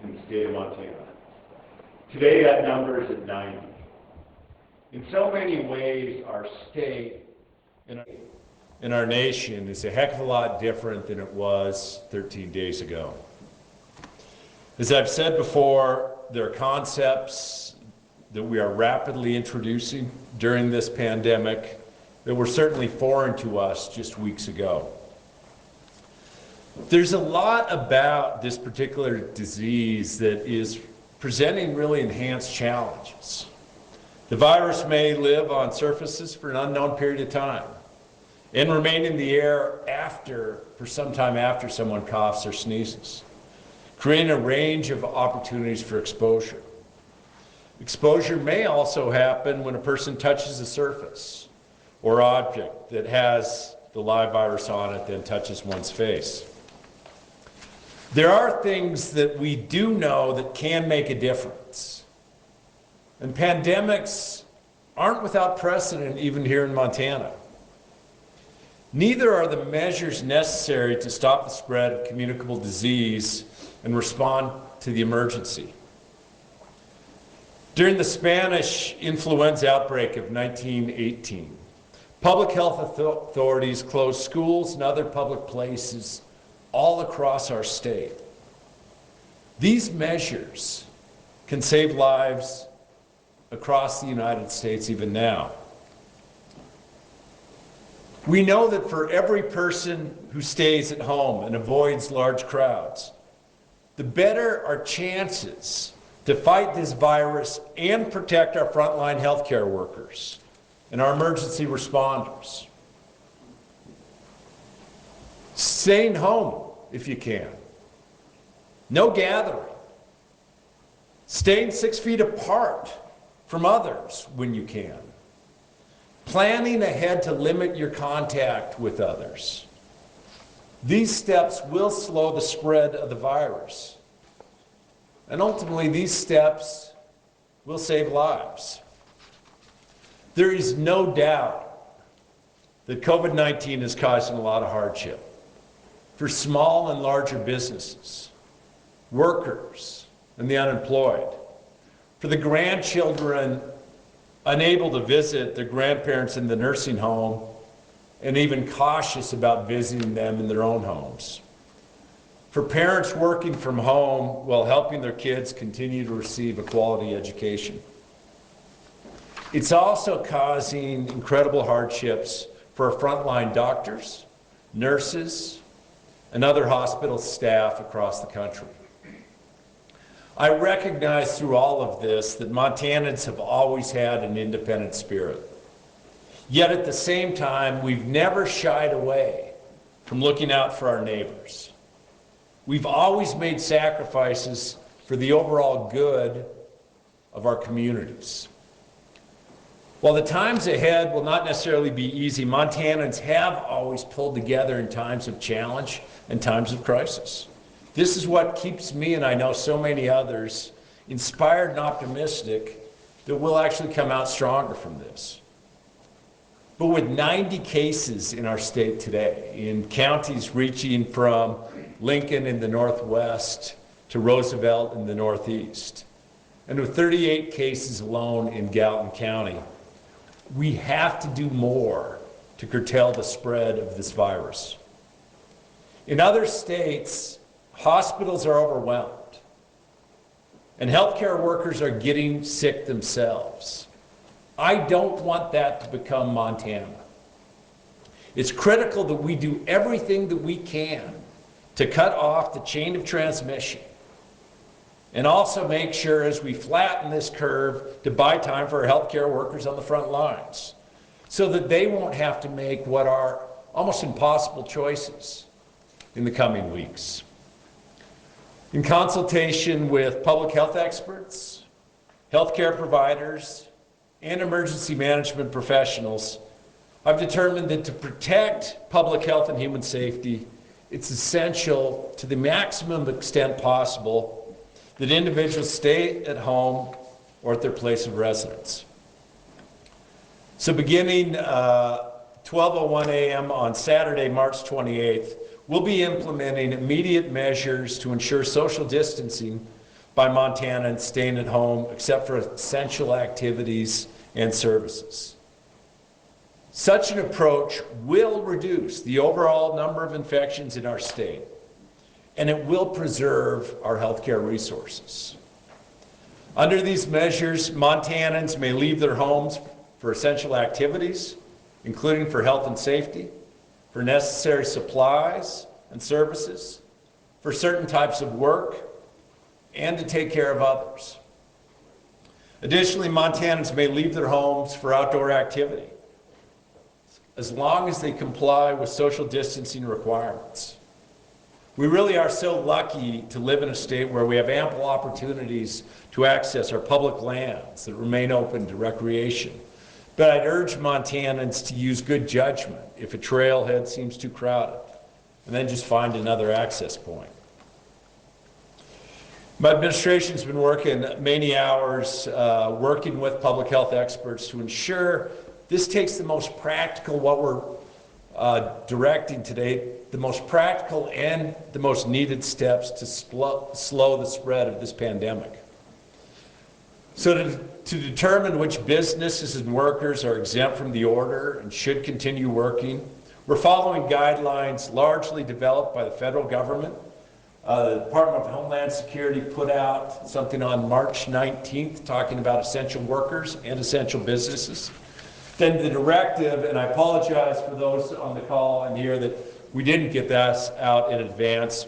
in the state of Montana. Today that number is at 90. In so many ways, our state and our nation is a heck of a lot different than it was 13 days ago. As I've said before, there are concepts that we are rapidly introducing during this pandemic that were certainly foreign to us just weeks ago. There's a lot about this particular disease that is presenting really enhanced challenges. The virus may live on surfaces for an unknown period of time and remain in the air for some time after someone coughs or sneezes, creating a range of opportunities for exposure. Exposure may also happen when a person touches a surface or object that has the live virus on it, then touches one's face. There are things that we do know that can make a difference. And pandemics aren't without precedent even here in Montana. Neither are the measures necessary to stop the spread of communicable disease and respond to the emergency. During the Spanish influenza outbreak of 1918, public health authorities closed schools and other public places all across our state. These measures can save lives across the United States even now. We know that for every person who stays at home and avoids large crowds, the better our chances to fight this virus and protect our frontline healthcare workers and our emergency responders. Staying home if you can. No gathering. Staying 6 feet apart from others when you can. Planning ahead to limit your contact with others. These steps will slow the spread of the virus. And ultimately, these steps will save lives. There is no doubt that COVID-19 is causing a lot of hardship for small and larger businesses, workers, and the unemployed, for the grandchildren unable to visit their grandparents in the nursing home and even cautious about visiting them in their own homes, for parents working from home while helping their kids continue to receive a quality education. It's also causing incredible hardships for our frontline doctors, nurses, and other hospital staff across the country. I recognize through all of this that Montanans have always had an independent spirit. Yet at the same time, we've never shied away from looking out for our neighbors. We've always made sacrifices for the overall good of our communities. While the times ahead will not necessarily be easy, Montanans have always pulled together in times of challenge and times of crisis. This is what keeps me, and I know so many others, inspired and optimistic that we'll actually come out stronger from this. But with 90 cases in our state today, in counties reaching from Lincoln in the northwest to Roosevelt in the northeast, and with 38 cases alone in Gallatin County, we have to do more to curtail the spread of this virus. In other states, hospitals are overwhelmed, and healthcare workers are getting sick themselves. I don't want that to become Montana. It's critical that we do everything that we can to cut off the chain of transmission, and also make sure as we flatten this curve to buy time for our healthcare workers on the front lines so that they won't have to make what are almost impossible choices in the coming weeks. In consultation with public health experts, healthcare providers, and emergency management professionals, I've determined that to protect public health and human safety, it's essential to the maximum extent possible that individuals stay at home or at their place of residence. So beginning 12:01 a.m. on Saturday, March 28th, we'll be implementing immediate measures to ensure social distancing by Montanans staying at home except for essential activities and services. Such an approach will reduce the overall number of infections in our state, and it will preserve our healthcare resources. Under these measures, Montanans may leave their homes for essential activities, including for health and safety, for necessary supplies and services, for certain types of work, and to take care of others. Additionally, Montanans may leave their homes for outdoor activity, as long as they comply with social distancing requirements. We really are so lucky to live in a state where we have ample opportunities to access our public lands that remain open to recreation. But I'd urge Montanans to use good judgment if a trailhead seems too crowded, and then just find another access point. My administration's been working many hours working with public health experts to ensure this takes the most practical, what we're directing today, the most practical and the most needed steps to slow the spread of this pandemic. So to determine which businesses and workers are exempt from the order and should continue working, we're following guidelines largely developed by the federal government. The Department of Homeland Security put out something on March 19th talking about essential workers and essential businesses. Then the directive, and I apologize for those on the call and here that we didn't get that out in advance,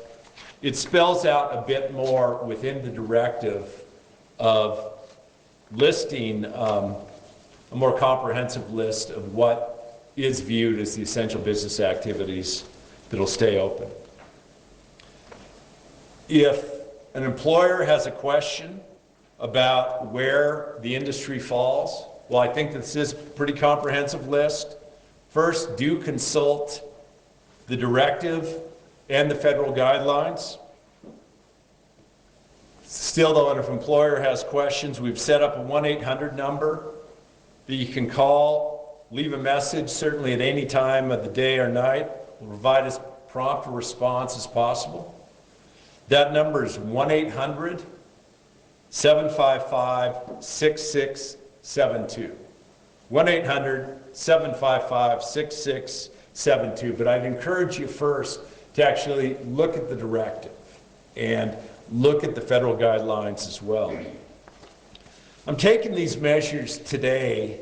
it spells out a bit more within the directive of listing a more comprehensive list of what is viewed as the essential business activities that'll stay open. If an employer has a question about where the industry falls, well, I think this is a pretty comprehensive list. First, do consult the directive and the federal guidelines. Still though, if an employer has questions, we've set up a 1-800 number that you can call, leave a message, certainly at any time of the day or night. We'll provide as prompt a response as possible. That number is 1-800-755-6672. 1-800-755-6672. But I'd encourage you first to actually look at the directive and look at the federal guidelines as well. I'm taking these measures today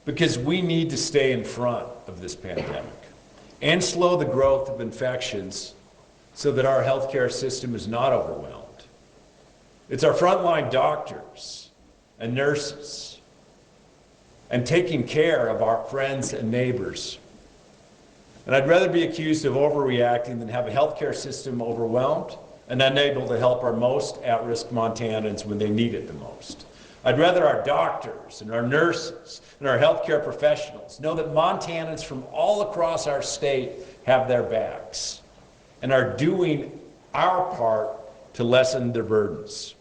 because we need to stay in front of this pandemic and slow the growth of infections so that our healthcare system is not overwhelmed. It's our frontline doctors and nurses and taking care of our friends and neighbors. And I'd rather be accused of overreacting than have a healthcare system overwhelmed and unable to help our most at-risk Montanans when they need it the most. I'd rather our doctors and our nurses and our healthcare professionals know that Montanans from all across our state have their backs and are doing our part to lessen their burdens.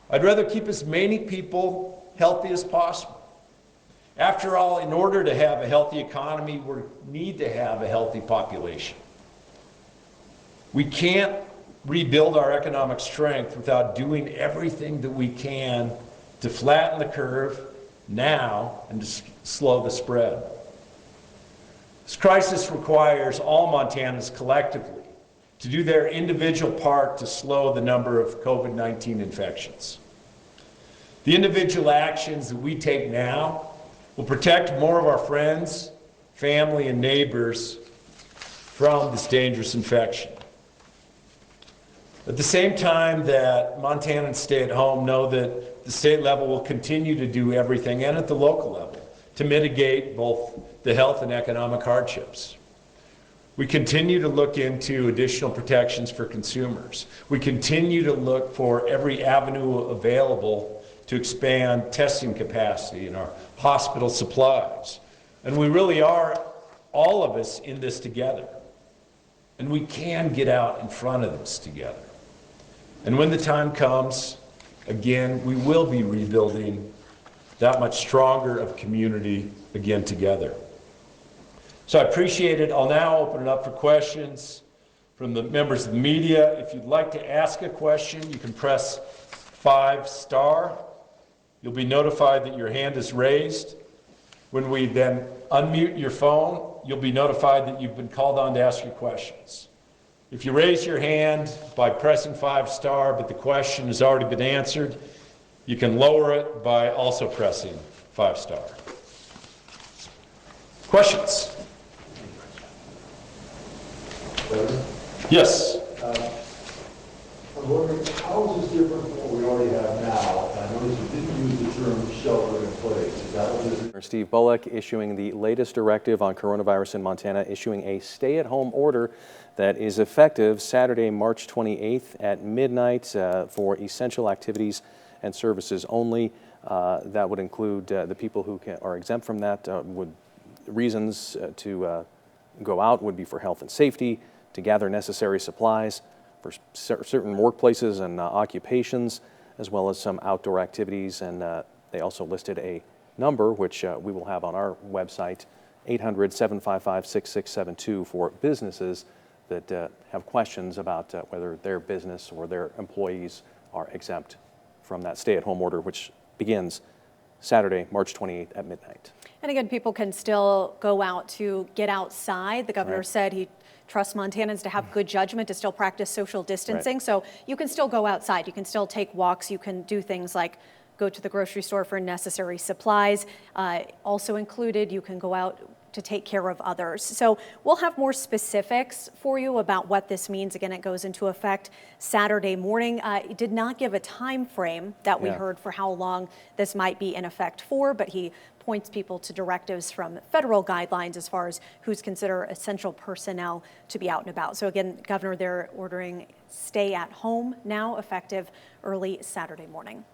I'd rather keep as many people healthy as possible. After all, in order to have a healthy economy, we need to have a healthy population. We can't rebuild our economic strength without doing everything that we can to flatten the curve now and to slow the spread. This crisis requires all Montanans collectively to do their individual part to slow the number of COVID-19 infections. The individual actions that we take now will protect more of our friends, family, and neighbors from this dangerous infection. At the same time that Montanans stay at home, know that the state level will continue to do everything, and at the local level, to mitigate both the health and economic hardships. We continue to look into additional protections for consumers. We continue to look for every avenue available to expand testing capacity in our hospital supplies. And we really are, all of us, in this together. And we can get out in front of this together. And when the time comes, again, we will be rebuilding that much stronger of community again together. So I appreciate it. I'll now open it up for questions. From the members of the media, if you'd like to ask a question, you can press 5*. You'll be notified that your hand is raised. When we then unmute your phone, you'll be notified that you've been called on to ask your questions. If you raise your hand by pressing 5*, but the question has already been answered, you can lower it by also pressing 5*. Questions? Yes. I'm wondering, how is this different from what we already have now? I noticed you didn't use the term shelter in place. Is that what this is? Steve Bullock issuing the latest directive on coronavirus in Montana, issuing a stay-at-home order that is effective Saturday, March 28th at midnight for essential activities and services only. That would include the people who are exempt from that. Reasons to go out would be for health and safety, to gather necessary supplies for certain workplaces and occupations, as well as some outdoor activities. And they also listed a number, which we will have on our website, 800-755-6672 for businesses that have questions about whether their business or their employees are exempt from that stay-at-home order, which begins Saturday, March 28th at midnight. And again, people can still go out to get outside. The governor said he trusts Montanans to have good judgment to still practice social distancing. So you can still go outside. You can still take walks. You can do things like go to the grocery store for necessary supplies. Also included, you can go out to take care of others. So we'll have more specifics for you about what this means. Again, it goes into effect Saturday morning. It did not give a time frame that we heard for how long this might be in effect for, but he points people to directives from federal guidelines as far as who's considered essential personnel to be out and about. So again, Governor, they're ordering stay at home now, effective early Saturday morning.